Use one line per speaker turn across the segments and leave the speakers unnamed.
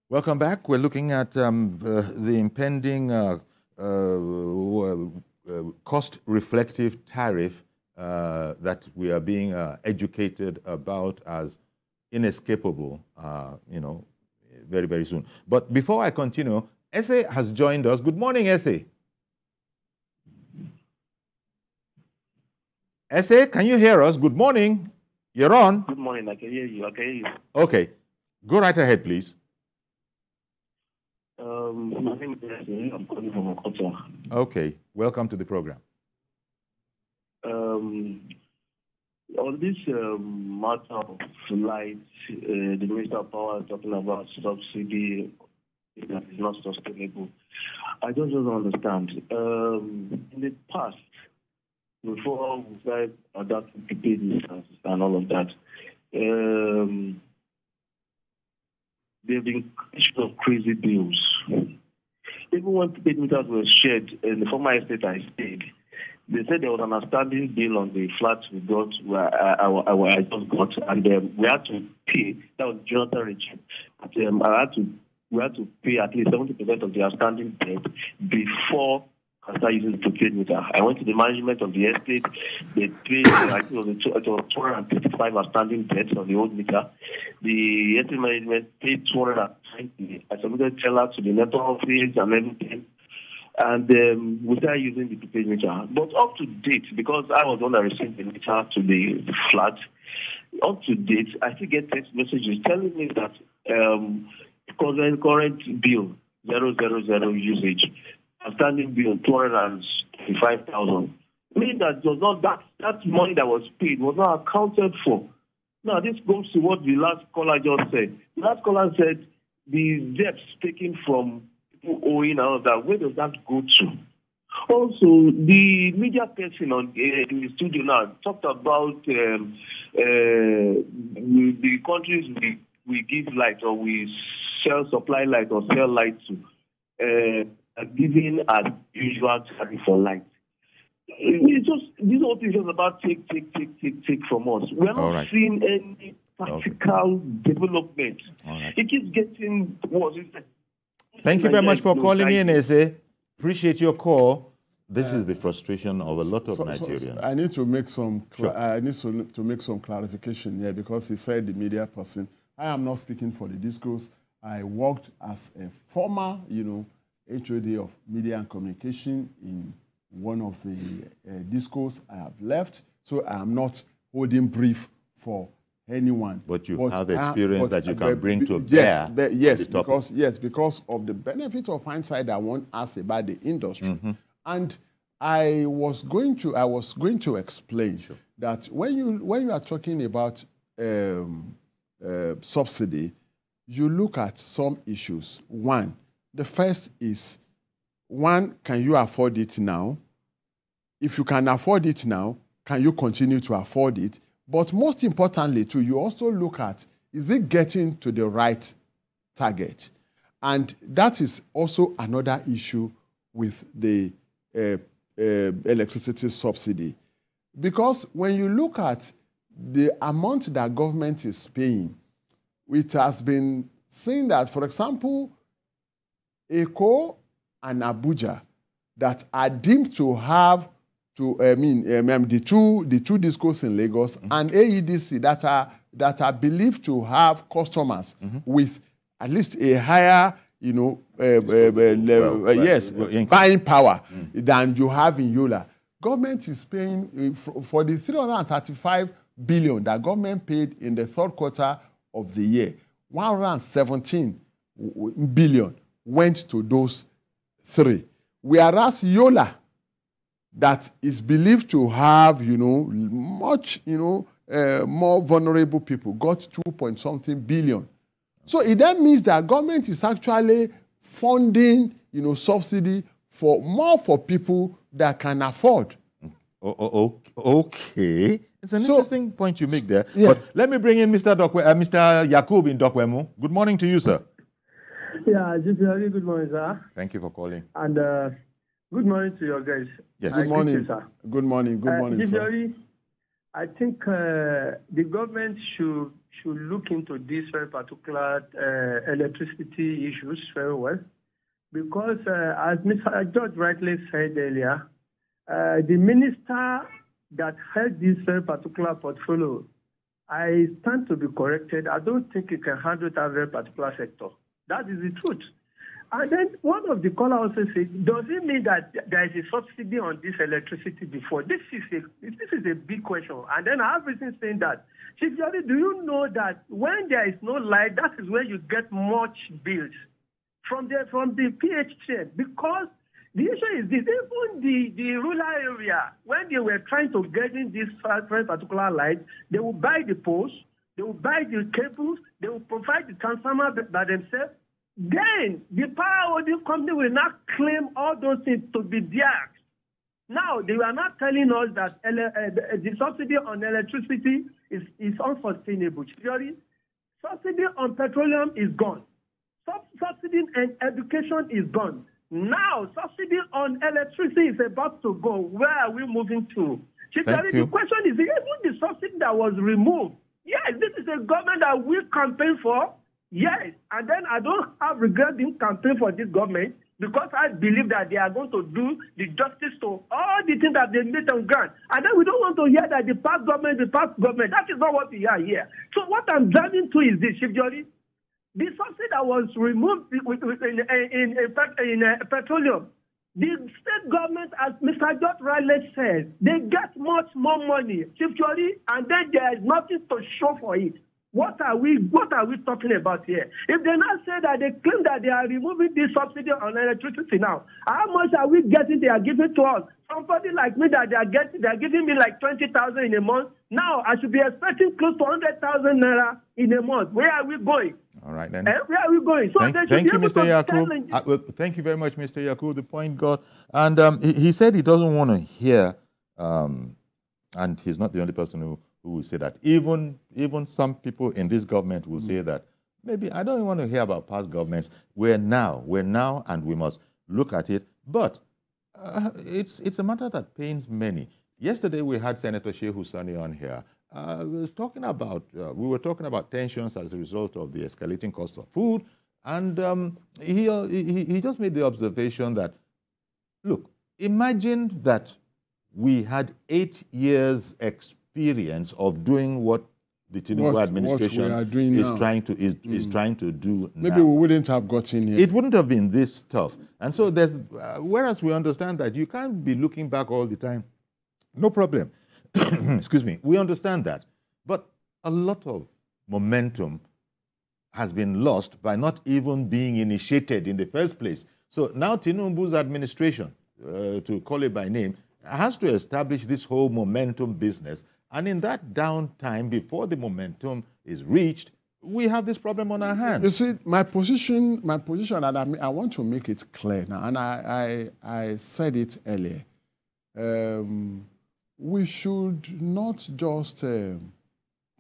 Welcome back. We're looking at the impending cost-reflective tariff that we are being educated about as inescapable, very, very soon. But before I continue, Ese has joined us. Good morning, Ese. Ese, can you hear us? Good morning. You're on.
Good morning. I can hear you.
Okay. Go right ahead, please.
My name is Ese. I'm calling from Okoto.
Okay. Welcome to the program.
On this matter of light, the Minister of Power is talking about subsidy that is not sustainable. I just don't understand. In the past, before we started adapting to pay distance and all of that, there have been issues of crazy bills. Even when paid meters were shared in the former estate I stayed, they said there was an outstanding bill on the flat we got, where I just got, and we had to pay. That was Jonathan regime. We had to pay at least 70% of the outstanding debt before I started using the prepaid meter. I went to the management of the estate. They paid, I think it was 255 outstanding debts on the old meter. The estate management paid 290. I submitted teller to the network office and everything. And we started using the prepaid meter. But up to date, because I was the one that received the meter to the flat, up to date, I still get text messages telling me that current bill, 000 usage, outstanding bill, 235,000. Meaning that was not that money that was paid was not accounted for. Now, this goes to what the last caller just said. The last caller said the debts taken from owing and all that, where does that go to? Also, the media person in the studio now talked about the countries we give light or we supply light or sell light to, giving as usual tariff for light. It's just, these whole things are about take from us. We're not seeing any practical development. It keeps getting worse.
Thank you very much for calling in, Eze. Appreciate your call. This is the frustration of a lot of Nigerians.
I need to make some. I need to make some clarification here because he said the media person. I am not speaking for the discourse. I worked as a former, HOD of Media and Communication in one of the discourse. I have left, so I am not holding brief for anyone.
But you have experience that you can bring to bear.
Yes, because of the benefit of hindsight that one asked about the industry. And I was going to explain that when you are talking about subsidy, you look at some issues. The first is, can you afford it now? If you can afford it now, can you continue to afford it? But most importantly, too, you also look at, is it getting to the right target? And that is also another issue with the electricity subsidy. Because when you look at the amount that government is paying, it has been seen that, for example, Eko and Abuja that are deemed to have the two discos in Lagos and AEDC that are believed to have customers with at least a higher, buying power than you have in Yola. Government is paying for the 335 billion that government paid in the third quarter of the year. 117 billion went to those three, whereas Yola, that is believed to have, much, more vulnerable people, got 2-point-something billion. So it then means that government is actually funding, subsidy for people that can afford.
Okay. It's an interesting point you make there. Yeah. But let me bring in Mr. Yakub in Dokwemu. Good morning to you, sir.
Yeah, just very good morning, sir.
Thank you for calling.
And good morning to your guys.
Yes.
Good morning, sir. Good morning, sir.
I think the government should should look into these very particular electricity issues very well. Because as Mr. George rightly said earlier, the minister that held this very particular portfolio, I stand to be corrected. I don't think he can handle that very particular sector. That is the truth. And then one of the callers also said, does it mean that there is a subsidy on this electricity before? This is a big question. And then I have reason saying that. Chief Jody, do you know that when there is no light, that is where you get much bills from the PHC? Because the issue is this, even the rural area, when they were trying to get in this very particular light, they will buy the poles, they will buy the cables, they will provide the transformer by themselves. Then the power holding company will not claim all those things to be theirs. Now, they are not telling us that the subsidy on electricity is unsustainable. Subsidy on petroleum is gone. Subsidy on education is gone. Now, subsidy on electricity is about to go. Where are we moving to? The question is, even the subsidy that was removed, yes, this is a government that we campaign for. Yes, and then I don't have regret in campaign for this government because I believe that they are going to do the justice to all the things that they made on ground. And then we don't want to hear that the past government. That is not what we are here. So what I'm driving to is this, Chief Jody. The subsidy that was removed in petroleum, the state government, as Mr. George Riley said, they get much more money, Chief Jody, and then there is nothing to show for it. What are we talking about here? If they now say that they claim that they are removing this subsidy on electricity now, how much are we getting they are giving to us? Somebody like me that they are giving me like 20,000 in a month. Now I should be expecting close to 100,000 naira in a month. Where are we going?
All right then.
Where are we going? So
thank you, Mr. Yakub. Thank you very much, Mr. Yakub. The point got, and he said he doesn't want to hear, and he's not the only person who will say that. Even some people in this government will say that maybe I don't want to hear about past governments. We're now, and we must look at it. But it's a matter that pains many. Yesterday we had Senator Shehu Sani on here. We were talking about tensions as a result of the escalating cost of food, and he just made the observation that, look, imagine that we had 8 years experience of doing what the Tinubu administration is trying to do now.
Maybe we wouldn't have gotten here.
It wouldn't have been this tough. And so there's, whereas we understand that you can't be looking back all the time. No problem. Excuse me. We understand that. But a lot of momentum has been lost by not even being initiated in the first place. So now Tinubu's administration, to call it by name, has to establish this whole momentum business. And in that downtime, before the momentum is reached, we have this problem on our hands.
You see, my position, and I want to make it clear now, and I said it earlier. We should not just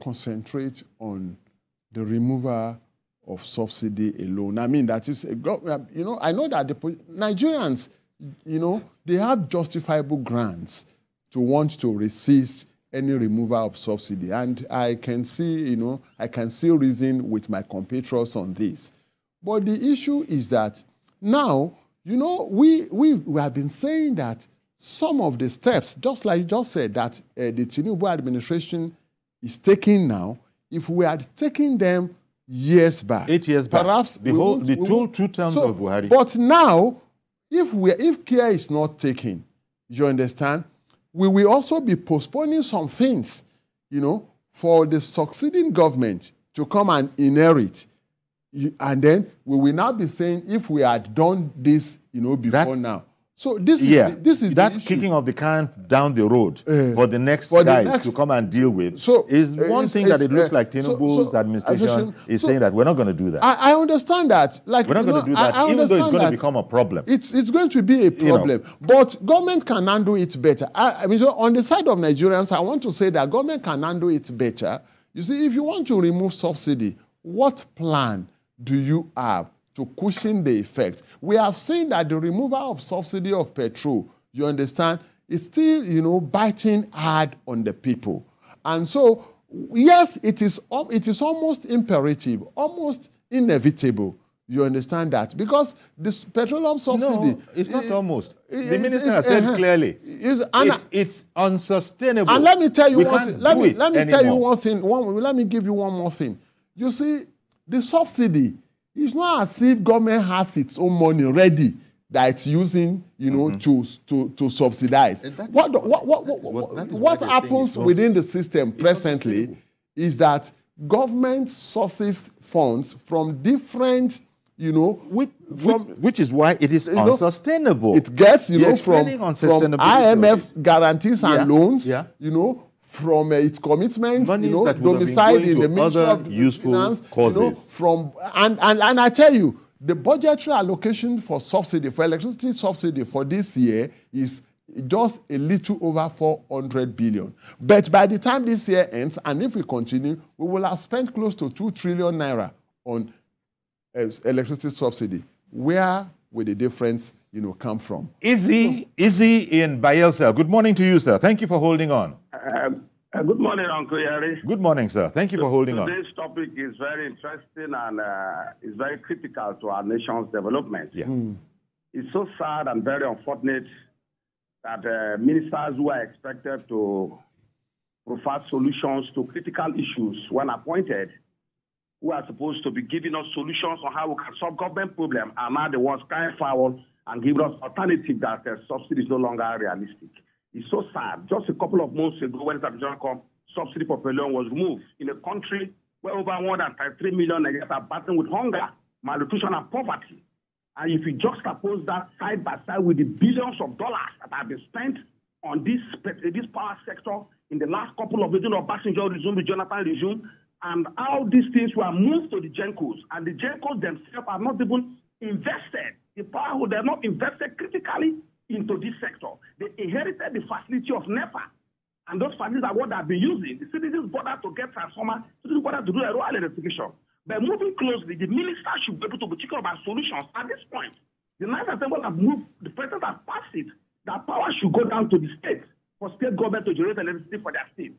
concentrate on the removal of subsidy alone. I mean, that is, you know, I know that the Nigerians, you know, they have justifiable grounds to want to resist any removal of subsidy. And I can see, you know, I can see reason with my compatriots on this. But the issue is that now, you know, we have been saying that some of the steps, just like you just said, that the Tinubu administration is taking now, if we had taken them years back,
8 years back,
perhaps
the two terms of Buhari.
But now, if care is not taken, you understand, we will also be postponing some things, you know, for the succeeding government to come and inherit. And then we will now be saying, if we had done this, you know, before now. So this is
that kicking of the can down the road for the next guys to come and deal with. So is one thing that it looks like Tinubu's administration is saying that we're not going to do that.
I understand that. Like,
we're not going to do that, even though it's going to become a problem.
It's going to be a problem, you know. But government can handle it better. I mean, so on the side of Nigerians, I want to say that government can handle it better. You see, if you want to remove subsidy, what plan do you have to cushion the effects? We have seen that the removal of subsidy of petrol, you understand, is still, you know, biting hard on the people. And so yes, it is almost imperative, almost inevitable. You understand that? Because this petroleum subsidy...
No, it's not almost. The minister has said clearly, it's unsustainable.
And let me tell you one thing. Let me tell you one thing. Let me give you one more thing. You see, the subsidy is not as if government has its own money ready that it's using, to subsidize. What happens within the system presently is that government sources funds from different,
which is why it is unsustainable.
It gets, from IMF guarantees and loans, from its commitments, domiciled in the Ministry of
useful
Finance,
causes.
And I tell you, the budgetary allocation for subsidy, for electricity subsidy for this year is just a little over 400 billion. But by the time this year ends, and if we continue, we will have spent close to 2 trillion naira on electricity subsidy. Where will the difference, come from?
Izzy in Bayelsa. Good morning to you, sir. Thank you for holding on.
Good morning, Uncle Yari.
Good morning, sir. Thank you for holding on.
Today's topic is very interesting and is very critical to our nation's development.
Yeah.
It's so sad and very unfortunate that ministers who are expected to provide solutions to critical issues when appointed, who are supposed to be giving us solutions on how we can solve government problems, are now the ones crying foul and giving us alternative that subsidy is no longer realistic. It's so sad. Just a couple of months ago, when the General come, subsidy for petroleum was removed in a country where over more than 3 million Nigerians are battling with hunger, malnutrition, and poverty. And if you juxtapose that side by side with the billions of dollars that have been spent on this power sector in the last couple of years of Obasanjo regime, the Jonathan regime, and how these things were moved to the GENCOs, and the GENCOs themselves are not even invested. The power they have not invested critically into this sector. They inherited the facility of NEPA, and those facilities are what they have been using. The citizens bother to get transformers, citizens bother to do a rural electrification. By moving closely, the minister should be able to be thinking about solutions at this point. The National Assembly have moved, the president has passed it, that power should go down to the state for state government to generate electricity for their state.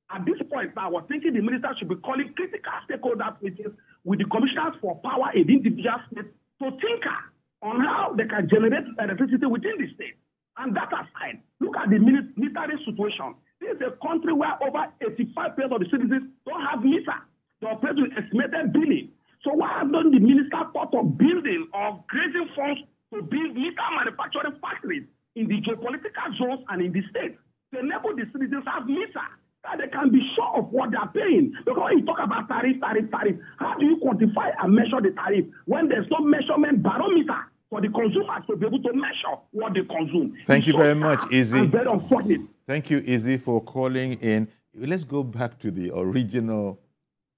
At this point now, we're thinking the minister should be calling critical stakeholders meetings with the commissioners for power in individual states to tinker on how they can generate electricity within the state. And that aside, look at the military situation. This is a country where over 85% of the citizens don't have meter. They operate with estimated billing. So why hasn't the minister thought of building or grazing funds to build meter manufacturing factories in the geopolitical zones and in the state to enable the citizens to have meter, that they can be sure of what they are paying? Because when you talk about tariff, how do you quantify and measure the tariff when there's no measurement barometer for the consumers to be able to measure what they consume?
Thank you very much, Izzy.
Very unfortunate.
Thank you, Izzy, for calling in. Let's go back to the original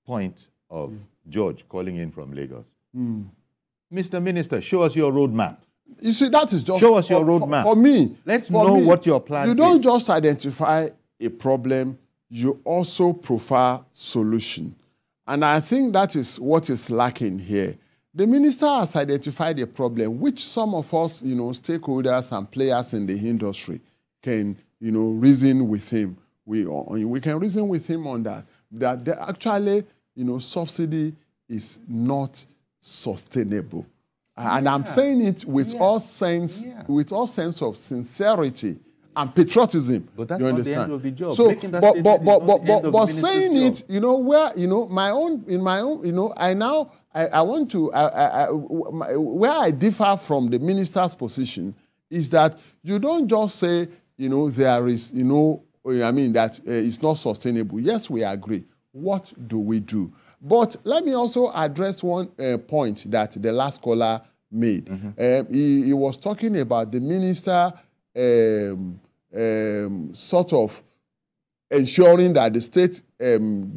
point of George calling in from Lagos. Mr. Minister, show us your roadmap.
You see, that is just...
Show us your roadmap.
For me...
Let's know what your plan is.
You don't just identify a problem, you also profile solution. And I think that is what is lacking here. The minister has identified a problem which some of us, stakeholders and players in the industry can, reason with him. We can reason with him on that. That actually, subsidy is not sustainable. And I'm saying it with all sense of sincerity and patriotism.
But that's
you
not
understand?
the end of the job.
So, but saying it, I want to, where I differ from the minister's position is that you don't just say, there is, that it's not sustainable. Yes, we agree. What do we do? But let me also address one point that the last caller made. He was talking about the minister sort of ensuring that the state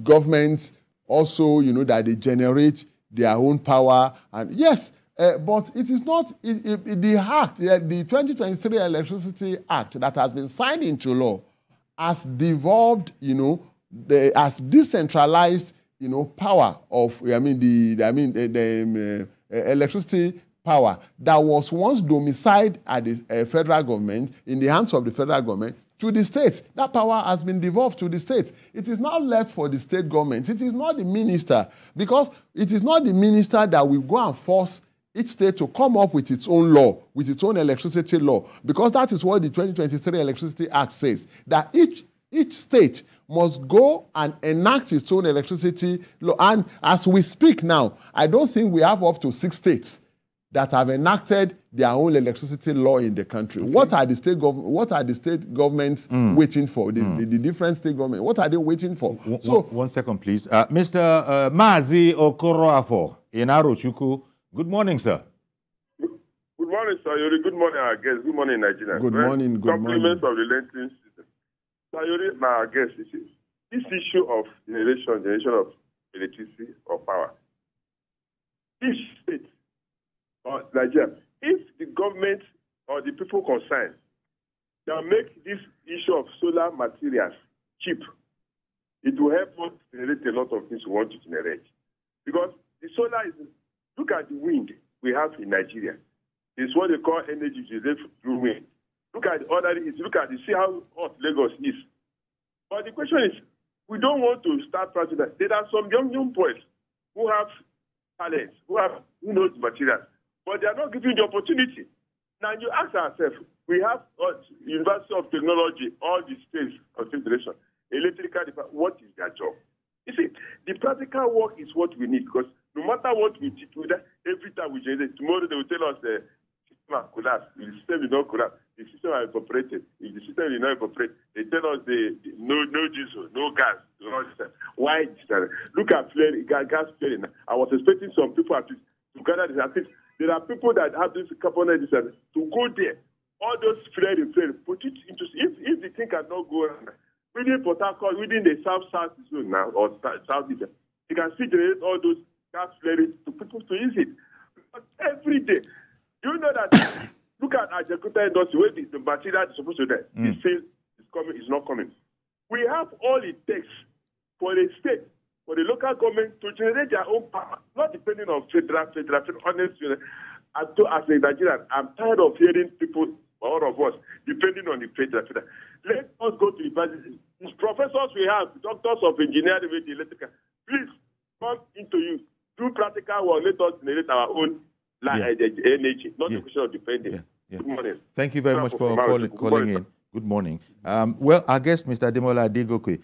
governments also, that they generate their own power. And yes, but it is not the act, the 2023 Electricity Act that has been signed into law has devolved, has decentralized, power of, the electricity power that was once domiciled at the federal government, in the hands of the federal government, to the states. That power has been devolved to the states. It is now left for the state government. It is not the minister, because it is not the minister that will go and force each state to come up with its own law, with its own electricity law, because that is what the 2023 Electricity Act says, that each state must go and enact its own electricity law. And as we speak now, I don't think we have up to 6 states that have enacted their own electricity law in the country. Okay. What are the state governments waiting for? The different state governments, what are they waiting for?
One second, please. Mr. Mazi Okoroafo in Arochukwu. Good morning, sir.
Good morning, sir. Good morning, our guests. Good morning, Nigeria.
Good morning. Good morning.
Compliments of the lending system. Sayori, my guest, this issue of generation of electricity or power. Each state or Nigeria, if the government or the people concerned can make this issue of solar materials cheap, it will help us generate a lot of things we want to generate. Because the solar is, look at the wind we have in Nigeria. It's what they call energy generated through wind. Look at the other, see how hot Lagos is. But the question is, we don't want to start practicing that. There are some young boys who have talents, who know the materials, but they are not given the opportunity. Now you ask ourselves, we have University of Technology, all the states of federation, electrical department, what is their job? You see, the practical work is what we need, because no matter what we teach, every time we generate, tomorrow they will tell us the system has collapsed, the system will not collapse, the system has evaporated, if the system will not evaporate, they tell us no diesel, no gas, why? Look at gas flaring. I was expecting some people to gather this. I think there are people that have this carbon dioxide to go there. All those flaring, put it into, if the thing cannot go around, within Port Harcourt, within the south zone now, or southeast, you can still generate all those gas flaring to people to use it. But every day, you know that, look at our Jakarta industry, where the material is supposed to be, the sale is coming, is not coming. We have all it takes for the state, for the local government to generate their own power, not depending on federal. Honestly, as a Nigerian, I'm tired of hearing people, all of us, depending on the federal. Let us go to university. These professors we have, doctors of engineering, electrical, please come into you. Do practical work. Let us generate our own energy, not the question of depending. Good morning.
Thank you very much for calling in. Good morning. Well, our guest, Mr. Ademola Adegoke,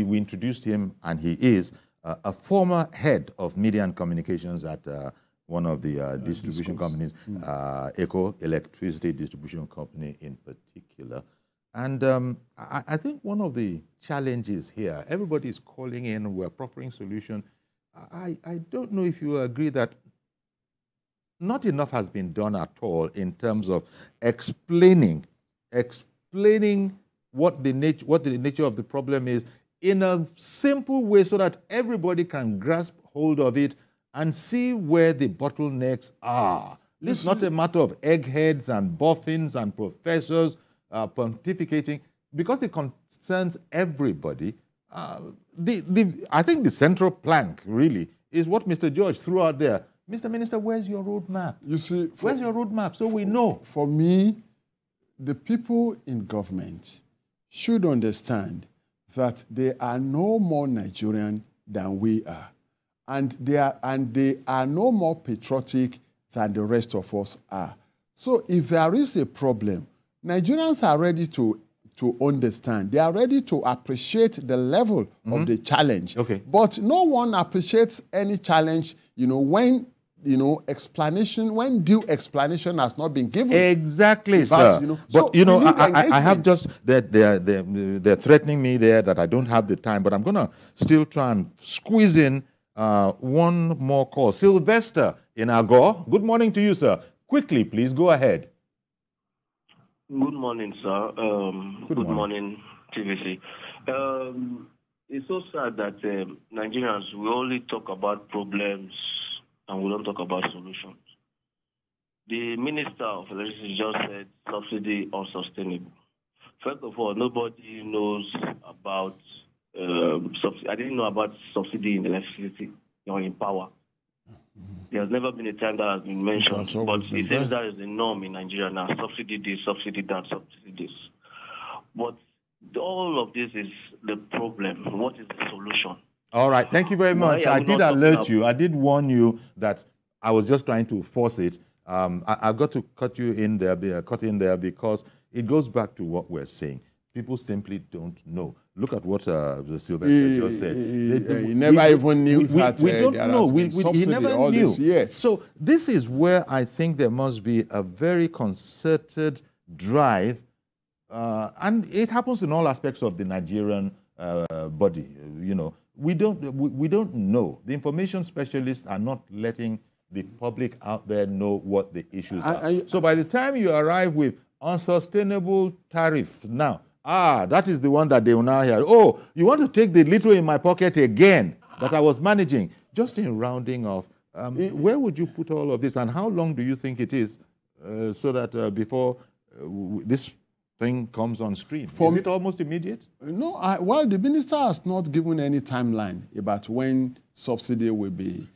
we introduced him, and he is a former head of media and communications at one of the distribution companies, Eco Electricity Distribution Company in particular. And I think one of the challenges here, everybody is calling in, we're proffering solution. I don't know if you agree that not enough has been done at all in terms of explaining what the nature of the problem is in a simple way so that everybody can grasp hold of it and see where the bottlenecks are. This is not a matter of eggheads and boffins and professors pontificating, because it concerns everybody. I think the central plank really is what Mr. George threw out there. Mr. Minister, where's your roadmap? You see, where's your roadmap so we know?
For me, the people in government should understand that they are no more Nigerian than we are. And they are no more patriotic than the rest of us are. So if there is a problem, Nigerians are ready to understand. They are ready to appreciate the level of the challenge. Okay. But no one appreciates any challenge, when when due explanation has not been given.
Exactly, sir. But I have just that they're threatening me there that I don't have the time, but I'm gonna still try and squeeze in one more call. Sylvester in Agor. Good morning to you, sir. Quickly, please go ahead.
Good morning, sir. Good morning, TVC. It's so sad that Nigerians, we only talk about problems and we don't talk about solutions. The Minister of Electricity just said subsidy unsustainable. First of all, nobody knows about subsidy. I didn't know about subsidy in electricity or in power. There's never been a time that has been mentioned, but it seems that is the norm in Nigeria now. Subsidy this, subsidy that, subsidy this. But all of this is the problem. What is the solution?
All right. Thank you very much. I did alert you. I did warn you that I was just trying to force it. I've got to cut you in there, because it goes back to what we're saying. People simply don't know. Look at what Sylvester just said.
He never even knew that.
We don't know. He never knew.
Yes.
So this is where I think there must be a very concerted drive, and it happens in all aspects of the Nigerian body. You know, we don't know. The information specialists are not letting the public out there know what the issues are. So by the time you arrive with unsustainable tariff now, that is the one that they will now hear. Oh, you want to take the little in my pocket again that I was managing? Just in rounding off, where would you put all of this, and how long do you think it is so that before this thing comes on stream? Is it almost immediate?
No, well, the minister has not given any timeline about when subsidy will be.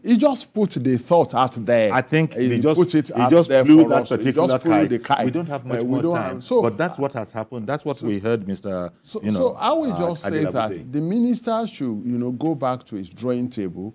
He just put the thought out there.
I think
he
just
put it out
just
there
flew
for
that
us.
particular kite. We don't have much more time.
But
that's what has happened. That's what we heard, Mr.
So I will just say that the minister should, go back to his drawing table,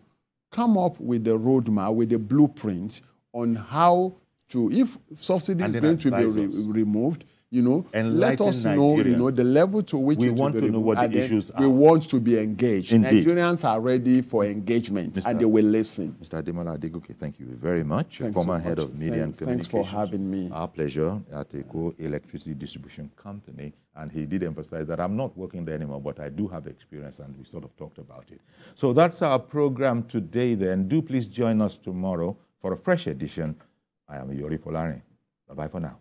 come up with the roadmap, with the blueprint on how to, if subsidy is going to be removed, let us know, the level to which
we want to know what the issues are.
We want to be engaged.
Indeed.
Nigerians are ready for engagement, and they will listen.
Mr. Ademola Adegoke, thank you very much. Former head of media and communications.
Thanks for having me.
Our pleasure at Eco Electricity Distribution Company. And he did emphasize that I'm not working there anymore, but I do have experience, and we sort of talked about it. So that's our program today then. Do please join us tomorrow for a fresh edition. I am Yori Folare. Bye-bye for now.